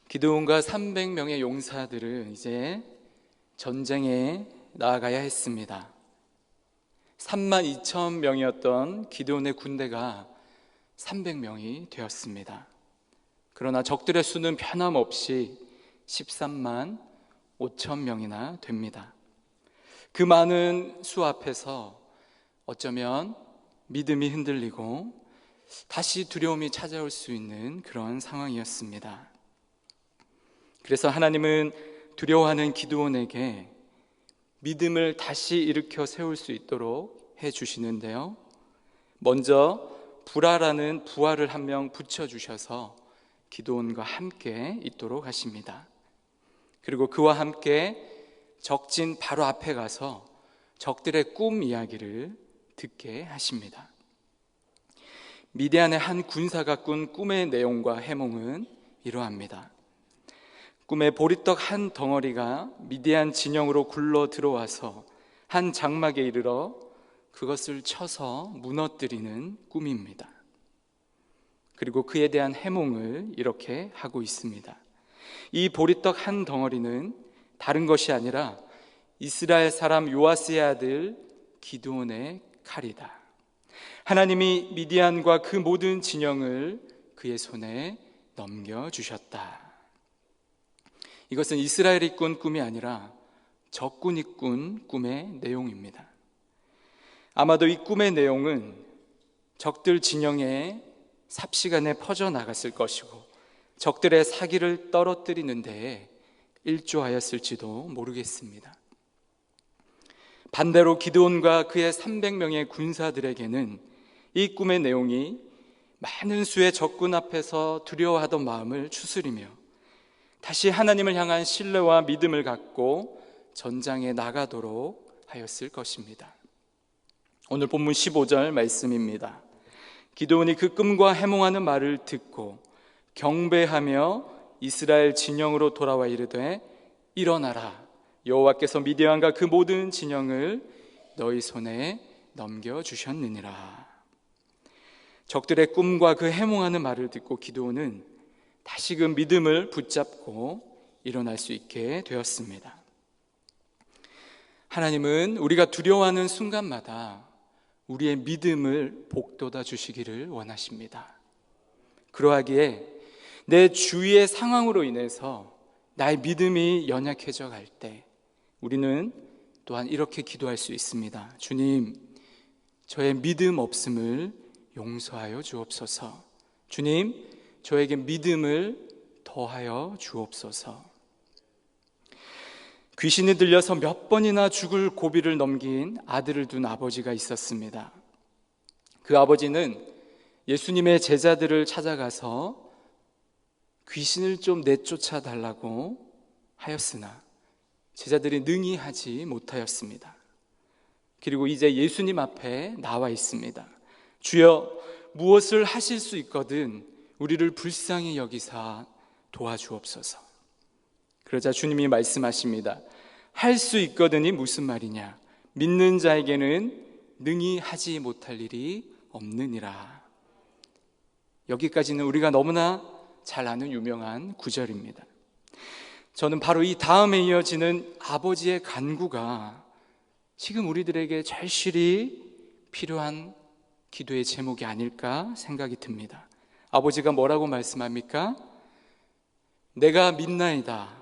기드온과 300명의 용사들은 이제 전쟁에 나아가야 했습니다. 32,000명이었던 기드온의 군대가 300명이 되었습니다. 그러나 적들의 수는 변함없이 13만 5천 명이나 됩니다. 그 많은 수 앞에서 어쩌면 믿음이 흔들리고 다시 두려움이 찾아올 수 있는 그런 상황이었습니다. 그래서 하나님은 두려워하는 기드온에게 믿음을 다시 일으켜 세울 수 있도록 해주시는데요, 먼저 부라라는 부하를 한 명 붙여주셔서 기드온과 함께 있도록 하십니다. 그리고 그와 함께 적진 바로 앞에 가서 적들의 꿈 이야기를 듣게 하십니다. 미디안의 한 군사가 꾼 꿈의 내용과 해몽은 이러합니다. 꿈에 보리떡 한 덩어리가 미디안 진영으로 굴러 들어와서 한 장막에 이르러 그것을 쳐서 무너뜨리는 꿈입니다. 그리고 그에 대한 해몽을 이렇게 하고 있습니다. 이 보리떡 한 덩어리는 다른 것이 아니라 이스라엘 사람 요아스의 아들 기드온의 칼이다. 하나님이 미디안과 그 모든 진영을 그의 손에 넘겨주셨다. 이것은 이스라엘이 꾼 꿈이 아니라 적군이 꾼 꿈의 내용입니다. 아마도 이 꿈의 내용은 적들 진영에 삽시간에 퍼져나갔을 것이고 적들의 사기를 떨어뜨리는 데에 일조하였을지도 모르겠습니다. 반대로 기드온과 그의 300명의 군사들에게는 이 꿈의 내용이 많은 수의 적군 앞에서 두려워하던 마음을 추스리며 다시 하나님을 향한 신뢰와 믿음을 갖고 전장에 나가도록 하였을 것입니다. 오늘 본문 15절 말씀입니다. 기드온이 그 꿈과 해몽하는 말을 듣고 경배하며 이스라엘 진영으로 돌아와 이르되 일어나라, 여호와께서 미디안과 그 모든 진영을 너희 손에 넘겨주셨느니라. 적들의 꿈과 그 해몽하는 말을 듣고 기드온은 다시금 믿음을 붙잡고 일어날 수 있게 되었습니다. 하나님은 우리가 두려워하는 순간마다 우리의 믿음을 복돋아 주시기를 원하십니다. 그러하기에 내 주위의 상황으로 인해서 나의 믿음이 연약해져 갈 때 우리는 또한 이렇게 기도할 수 있습니다. 주님, 저의 믿음 없음을 용서하여 주옵소서. 주님, 저에게 믿음을 더하여 주옵소서. 귀신이 들려서 몇 번이나 죽을 고비를 넘긴 아들을 둔 아버지가 있었습니다. 그 아버지는 예수님의 제자들을 찾아가서 귀신을 좀 내쫓아 달라고 하였으나 제자들이 능히 하지 못하였습니다. 그리고 이제 예수님 앞에 나와 있습니다. 주여, 무엇을 하실 수 있거든 우리를 불쌍히 여기사 도와주옵소서. 그러자 주님이 말씀하십니다. 할 수 있거든이 무슨 말이냐? 믿는 자에게는 능히 하지 못할 일이 없느니라. 여기까지는 우리가 너무나 잘 아는 유명한 구절입니다. 저는 바로 이 다음에 이어지는 아버지의 간구가 지금 우리들에게 절실히 필요한 기도의 제목이 아닐까 생각이 듭니다. 아버지가 뭐라고 말씀합니까? 내가 믿나이다.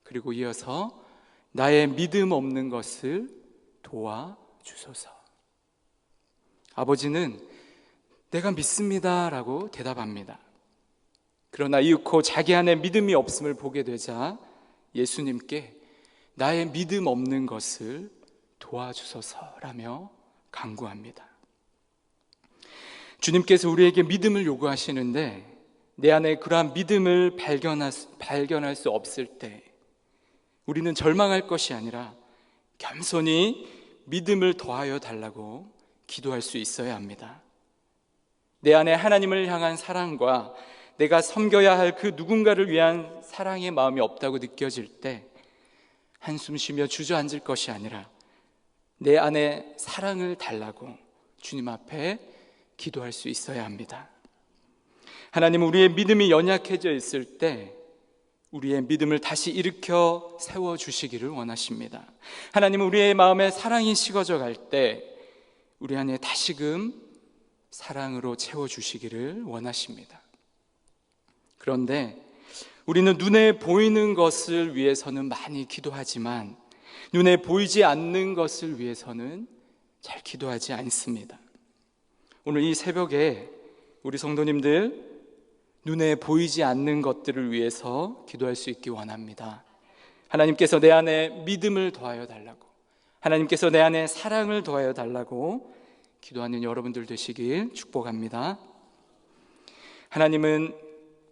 그리고 이어서 나의 믿음 없는 것을 도와주소서. 아버지는 내가 믿습니다 라고 대답합니다. 그러나 이윽고 자기 안에 믿음이 없음을 보게 되자 예수님께 나의 믿음 없는 것을 도와주소서라며 간구합니다. 주님께서 우리에게 믿음을 요구하시는데 내 안에 그러한 믿음을 발견할 수 없을 때 우리는 절망할 것이 아니라 겸손히 믿음을 더하여 달라고 기도할 수 있어야 합니다. 내 안에 하나님을 향한 사랑과 내가 섬겨야 할 그 누군가를 위한 사랑의 마음이 없다고 느껴질 때 한숨 쉬며 주저앉을 것이 아니라 내 안에 사랑을 달라고 주님 앞에 기도할 수 있어야 합니다. 하나님은 우리의 믿음이 연약해져 있을 때 우리의 믿음을 다시 일으켜 세워주시기를 원하십니다. 하나님은 우리의 마음에 사랑이 식어져 갈 때 우리 안에 다시금 사랑으로 채워주시기를 원하십니다. 그런데 우리는 눈에 보이는 것을 위해서는 많이 기도하지만 눈에 보이지 않는 것을 위해서는 잘 기도하지 않습니다. 오늘 이 새벽에 우리 성도님들 눈에 보이지 않는 것들을 위해서 기도할 수 있기 원합니다. 하나님께서 내 안에 믿음을 더하여 달라고, 하나님께서 내 안에 사랑을 더하여 달라고 기도하는 여러분들 되시길 축복합니다. 하나님은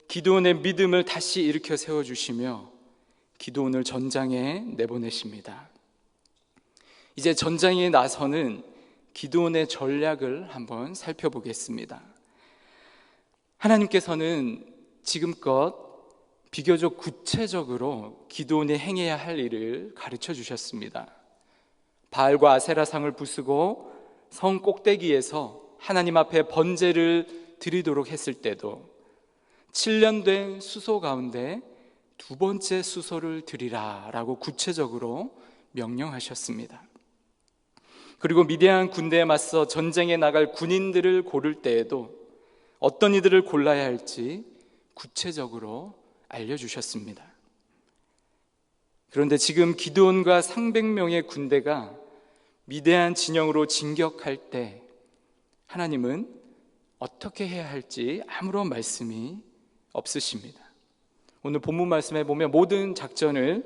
기드온의 믿음을 다시 일으켜 세워주시며 기드온을 전장에 내보내십니다. 이제 전장에 나서는 기드온의 전략을 한번 살펴보겠습니다. 하나님께서는 지금껏 비교적 구체적으로 기드온이 행해야 할 일을 가르쳐 주셨습니다. 바알과 아세라상을 부수고 성 꼭대기에서 하나님 앞에 번제를 드리도록 했을 때도 7년 된 수소 가운데 두 번째 수소를 드리라 라고 구체적으로 명령하셨습니다. 그리고 미디안 군대에 맞서 전쟁에 나갈 군인들을 고를 때에도 어떤 이들을 골라야 할지 구체적으로 알려주셨습니다. 그런데 지금 기드온과 300명의 군대가 미디안 진영으로 진격할 때 하나님은 어떻게 해야 할지 아무런 말씀이 없으십니다. 오늘 본문 말씀에 보면 모든 작전을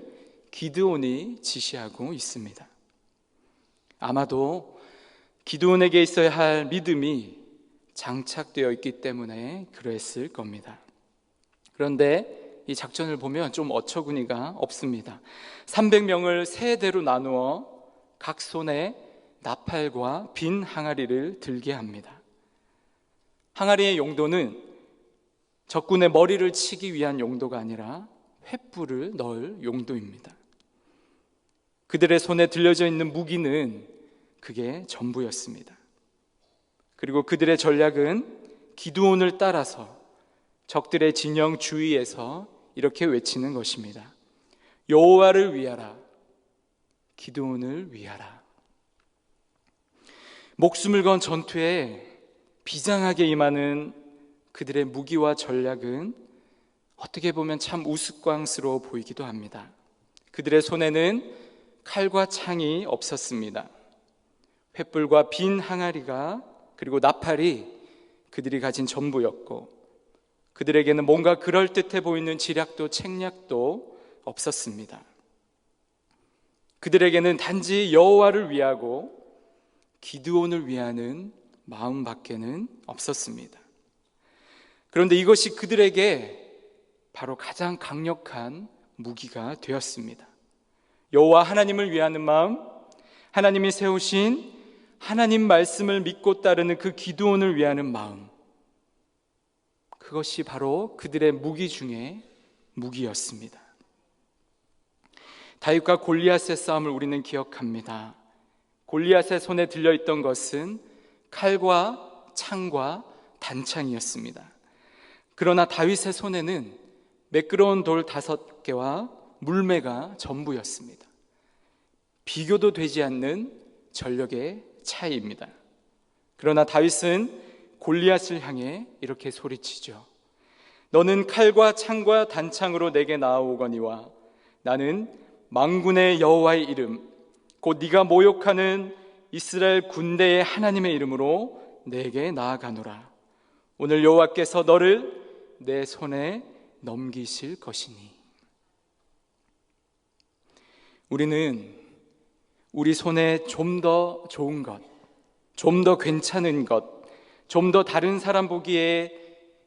기드온이 지시하고 있습니다. 아마도 기드온에게 있어야 할 믿음이 장착되어 있기 때문에 그랬을 겁니다. 그런데 이 작전을 보면 좀 어처구니가 없습니다. 300명을 세 대로 나누어 각 손에 나팔과 빈 항아리를 들게 합니다. 항아리의 용도는 적군의 머리를 치기 위한 용도가 아니라 횃불을 넣을 용도입니다. 그들의 손에 들려져 있는 무기는 그게 전부였습니다. 그리고 그들의 전략은 기드온을 따라서 적들의 진영 주위에서 이렇게 외치는 것입니다. 여호와를 위하라, 기드온을 위하라. 목숨을 건 전투에 비장하게 임하는 그들의 무기와 전략은 어떻게 보면 참 우스꽝스러워 보이기도 합니다. 그들의 손에는 칼과 창이 없었습니다. 횃불과 빈 항아리가 그리고 나팔이 그들이 가진 전부였고, 그들에게는 뭔가 그럴듯해 보이는 지략도 책략도 없었습니다. 그들에게는 단지 여호와를 위하고 기드온을 위하는 마음밖에는 없었습니다. 그런데 이것이 그들에게 바로 가장 강력한 무기가 되었습니다. 여호와 하나님을 위하는 마음, 하나님이 세우신 하나님 말씀을 믿고 따르는 그 기드온을 위하는 마음, 그것이 바로 그들의 무기 중에 무기였습니다. 다윗과 골리앗의 싸움을 우리는 기억합니다. 골리앗의 손에 들려있던 것은 칼과 창과 단창이었습니다. 그러나 다윗의 손에는 매끄러운 돌 5개와 물매가 전부였습니다. 비교도 되지 않는 전력의 차이입니다. 그러나 다윗은 골리앗을 향해 이렇게 소리치죠. 너는 칼과 창과 단창으로 내게 나아오거니와 나는 만군의 여호와의 이름 곧 네가 모욕하는 이스라엘 군대의 하나님의 이름으로 내게 나아가노라. 오늘 여호와께서 너를 내 손에 넘기실 것이니. 우리는 우리 손에 좀 더 좋은 것, 좀 더 괜찮은 것, 좀 더 다른 사람 보기에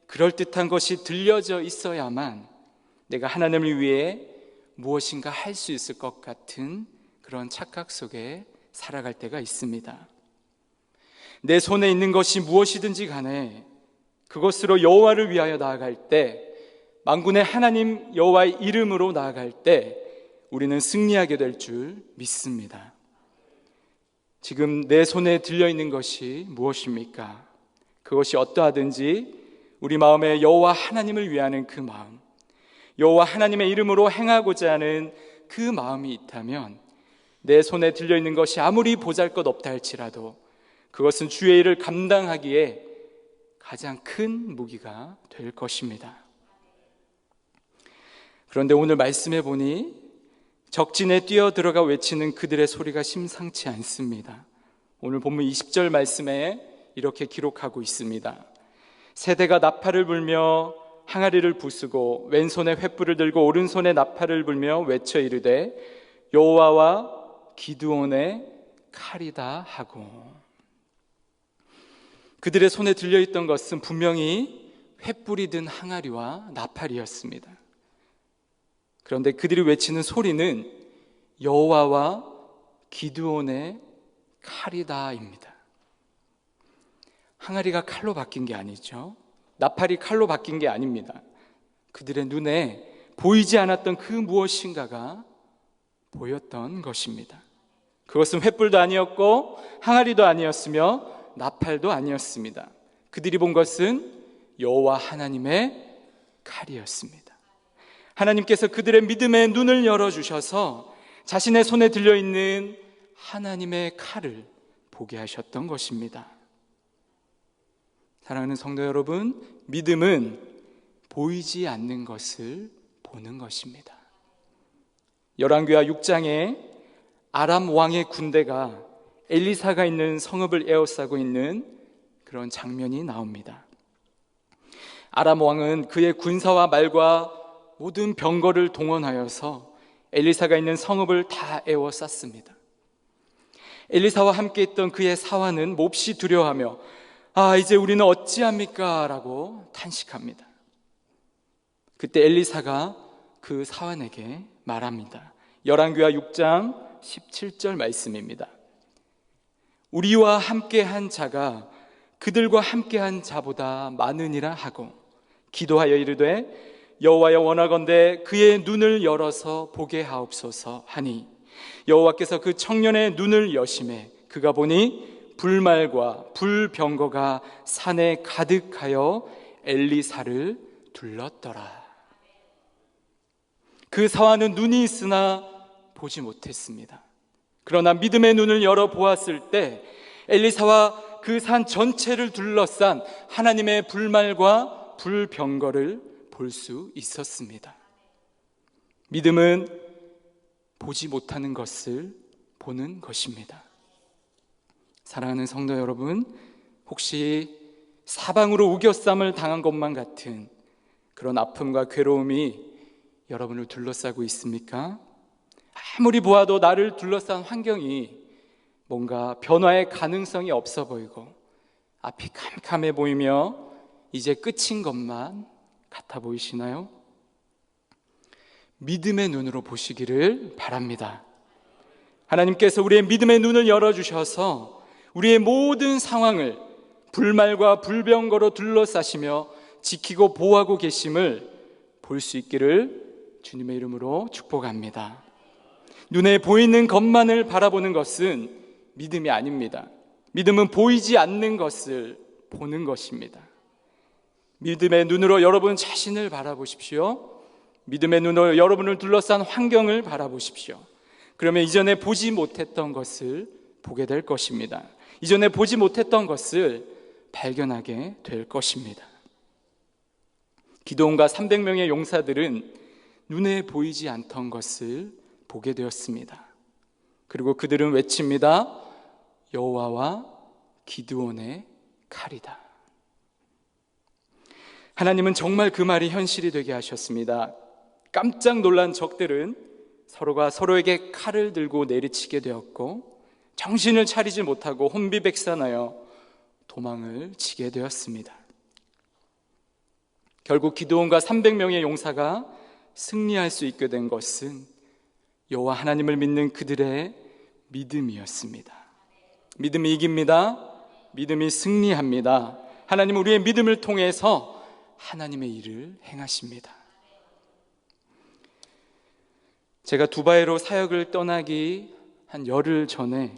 그럴듯한 것이 들려져 있어야만 내가 하나님을 위해 무엇인가 할 수 있을 것 같은 그런 착각 속에 살아갈 때가 있습니다. 내 손에 있는 것이 무엇이든지 간에 그것으로 여호와를 위하여 나아갈 때, 만군의 하나님 여호와의 이름으로 나아갈 때 우리는 승리하게 될 줄 믿습니다. 지금 내 손에 들려있는 것이 무엇입니까? 그것이 어떠하든지 우리 마음에 여호와 하나님을 위하는 그 마음, 여호와 하나님의 이름으로 행하고자 하는 그 마음이 있다면 내 손에 들려있는 것이 아무리 보잘것없다 할지라도 그것은 주의 일을 감당하기에 가장 큰 무기가 될 것입니다. 그런데 오늘 말씀해 보니 적진에 뛰어들어가 외치는 그들의 소리가 심상치 않습니다. 오늘 본문 20절 말씀에 이렇게 기록하고 있습니다. 세대가 나팔을 불며 항아리를 부수고 왼손에 횃불을 들고 오른손에 나팔을 불며 외쳐 이르되 여호와와 기드온의 칼이다 하고, 그들의 손에 들려있던 것은 분명히 횃불이 든 항아리와 나팔이었습니다. 그런데 그들이 외치는 소리는 여호와와 기드온의 칼이다입니다. 항아리가 칼로 바뀐 게 아니죠. 나팔이 칼로 바뀐 게 아닙니다. 그들의 눈에 보이지 않았던 그 무엇인가가 보였던 것입니다. 그것은 횃불도 아니었고 항아리도 아니었으며 나팔도 아니었습니다. 그들이 본 것은 여호와 하나님의 칼이었습니다. 하나님께서 그들의 믿음의 눈을 열어주셔서 자신의 손에 들려있는 하나님의 칼을 보게 하셨던 것입니다. 사랑하는 성도 여러분, 믿음은 보이지 않는 것을 보는 것입니다. 열왕기하 6장에 아람 왕의 군대가 엘리사가 있는 성읍을 에워싸고 있는 그런 장면이 나옵니다. 아람 왕은 그의 군사와 말과 모든 병거를 동원하여서 엘리사가 있는 성읍을 다 에워쌌습니다. 엘리사와 함께 있던 그의 사환은 몹시 두려워하며 이제 우리는 어찌합니까? 라고 탄식합니다. 그때 엘리사가 그 사환에게 말합니다. 열왕기하 6장 17절 말씀입니다. 우리와 함께한 자가 그들과 함께한 자보다 많으니라 하고 기도하여 이르되 여호와여 원하건대 그의 눈을 열어서 보게 하옵소서 하니 여호와께서 그 청년의 눈을 여심해 그가 보니 불말과 불병거가 산에 가득하여 엘리사를 둘렀더라. 그 사환은 눈이 있으나 보지 못했습니다. 그러나 믿음의 눈을 열어 보았을 때 엘리사와 그 산 전체를 둘러싼 하나님의 불말과 불병거를 볼 수 있었습니다. 믿음은 보지 못하는 것을 보는 것입니다. 사랑하는 성도 여러분, 혹시 사방으로 우겨쌈을 당한 것만 같은 그런 아픔과 괴로움이 여러분을 둘러싸고 있습니까? 아무리 보아도 나를 둘러싼 환경이 뭔가 변화의 가능성이 없어 보이고 앞이 캄캄해 보이며 이제 끝인 것만 같아 보이시나요? 믿음의 눈으로 보시기를 바랍니다. 하나님께서 우리의 믿음의 눈을 열어주셔서 우리의 모든 상황을 불말과 불병거로 둘러싸시며 지키고 보호하고 계심을 볼 수 있기를 주님의 이름으로 축복합니다. 눈에 보이는 것만을 바라보는 것은 믿음이 아닙니다. 믿음은 보이지 않는 것을 보는 것입니다. 믿음의 눈으로 여러분 자신을 바라보십시오. 믿음의 눈으로 여러분을 둘러싼 환경을 바라보십시오. 그러면 이전에 보지 못했던 것을 보게 될 것입니다. 이전에 보지 못했던 것을 발견하게 될 것입니다. 기드온과 300명의 용사들은 눈에 보이지 않던 것을 보게 되었습니다. 그리고 그들은 외칩니다. 여호와와 기드온의 칼이다. 하나님은 정말 그 말이 현실이 되게 하셨습니다. 깜짝 놀란 적들은 서로가 서로에게 칼을 들고 내리치게 되었고 정신을 차리지 못하고 혼비백산하여 도망을 치게 되었습니다. 결국 기드온과 300명의 용사가 승리할 수 있게 된 것은 여호와 하나님을 믿는 그들의 믿음이었습니다. 믿음이 이깁니다. 믿음이 승리합니다. 하나님은 우리의 믿음을 통해서 하나님의 일을 행하십니다. 제가 두바이로 사역을 떠나기 한 열흘 전에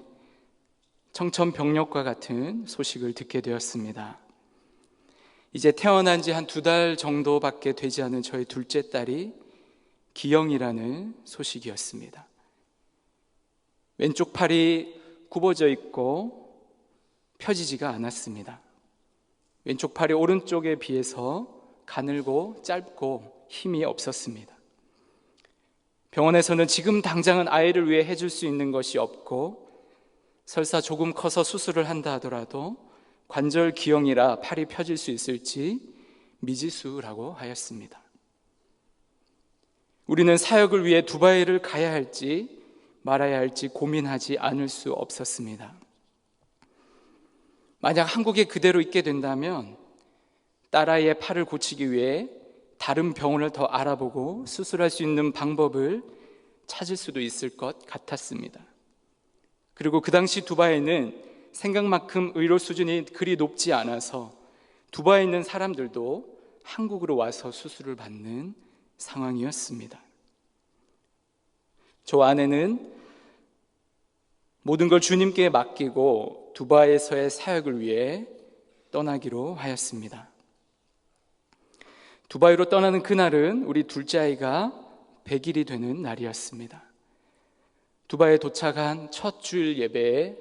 청천벽력과 같은 소식을 듣게 되었습니다. 이제 태어난 지 한 2달 정도밖에 되지 않은 저희 둘째 딸이 기영이라는 소식이었습니다. 왼쪽 팔이 굽어져 있고 펴지지가 않았습니다. 왼쪽 팔이 오른쪽에 비해서 가늘고 짧고 힘이 없었습니다. 병원에서는 지금 당장은 아이를 위해 해줄 수 있는 것이 없고 설사 조금 커서 수술을 한다 하더라도 관절 기형이라 팔이 펴질 수 있을지 미지수라고 하였습니다. 우리는 사역을 위해 두바이를 가야 할지 말아야 할지 고민하지 않을 수 없었습니다. 만약 한국에 그대로 있게 된다면 딸아이의 팔을 고치기 위해 다른 병원을 더 알아보고 수술할 수 있는 방법을 찾을 수도 있을 것 같았습니다. 그리고 그 당시 두바이는 생각만큼 의료 수준이 그리 높지 않아서 두바이에 있는 사람들도 한국으로 와서 수술을 받는 상황이었습니다. 저 아내는 모든 걸 주님께 맡기고 두바이에서의 사역을 위해 떠나기로 하였습니다. 두바이로 떠나는 그날은 우리 둘째 아이가 100일이 되는 날이었습니다. 두바이에 도착한 첫 주일 예배의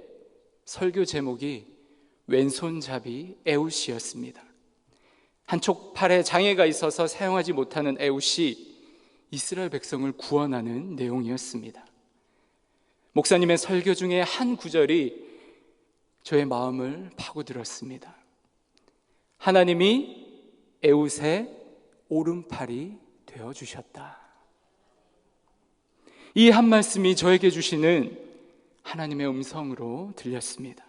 설교 제목이 왼손잡이 에웃이었습니다. 한쪽 팔에 장애가 있어서 사용하지 못하는 에웃이 이스라엘 백성을 구원하는 내용이었습니다. 목사님의 설교 중에 한 구절이 저의 마음을 파고들었습니다. 하나님이 에웃의 오른팔이 되어주셨다. 이 한 말씀이 저에게 주시는 하나님의 음성으로 들렸습니다.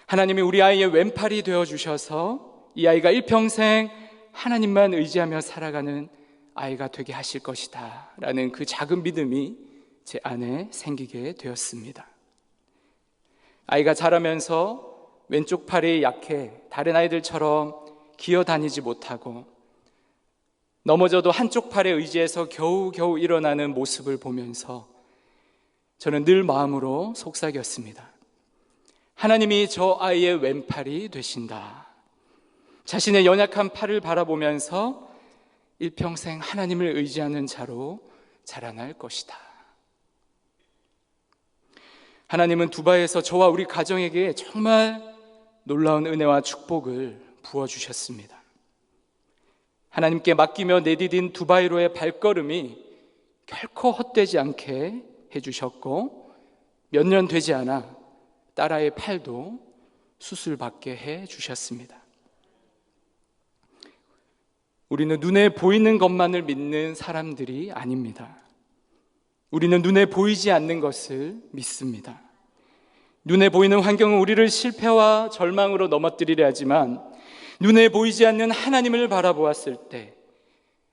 하나님이 우리 아이의 왼팔이 되어주셔서 이 아이가 일평생 하나님만 의지하며 살아가는 아이가 되게 하실 것이다 라는 그 작은 믿음이 제 안에 생기게 되었습니다. 아이가 자라면서 왼쪽 팔이 약해 다른 아이들처럼 기어다니지 못하고 넘어져도 한쪽 팔에 의지해서 겨우겨우 일어나는 모습을 보면서 저는 늘 마음으로 속삭였습니다. 하나님이 저 아이의 왼팔이 되신다. 자신의 연약한 팔을 바라보면서 일평생 하나님을 의지하는 자로 자라날 것이다. 하나님은 두바이에서 저와 우리 가정에게 정말 놀라운 은혜와 축복을 부어주셨습니다. 하나님께 맡기며 내디딘 두바이로의 발걸음이 결코 헛되지 않게 해주셨고 몇 년 되지 않아 딸아이의 팔도 수술받게 해주셨습니다. 우리는 눈에 보이는 것만을 믿는 사람들이 아닙니다. 우리는 눈에 보이지 않는 것을 믿습니다. 눈에 보이는 환경은 우리를 실패와 절망으로 넘어뜨리려 하지만 눈에 보이지 않는 하나님을 바라보았을 때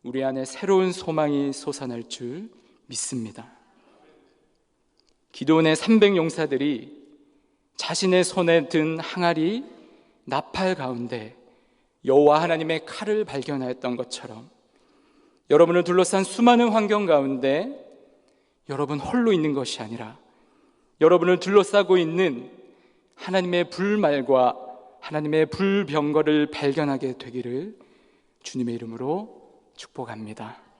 우리 안에 새로운 소망이 솟아날 줄 믿습니다. 기드온의 300용사들이 자신의 손에 든 항아리 나팔 가운데 여호와 하나님의 칼을 발견하였던 것처럼 여러분을 둘러싼 수많은 환경 가운데 여러분 홀로 있는 것이 아니라 여러분을 둘러싸고 있는 하나님의 불말과 하나님의 불병거를 발견하게 되기를 주님의 이름으로 축복합니다.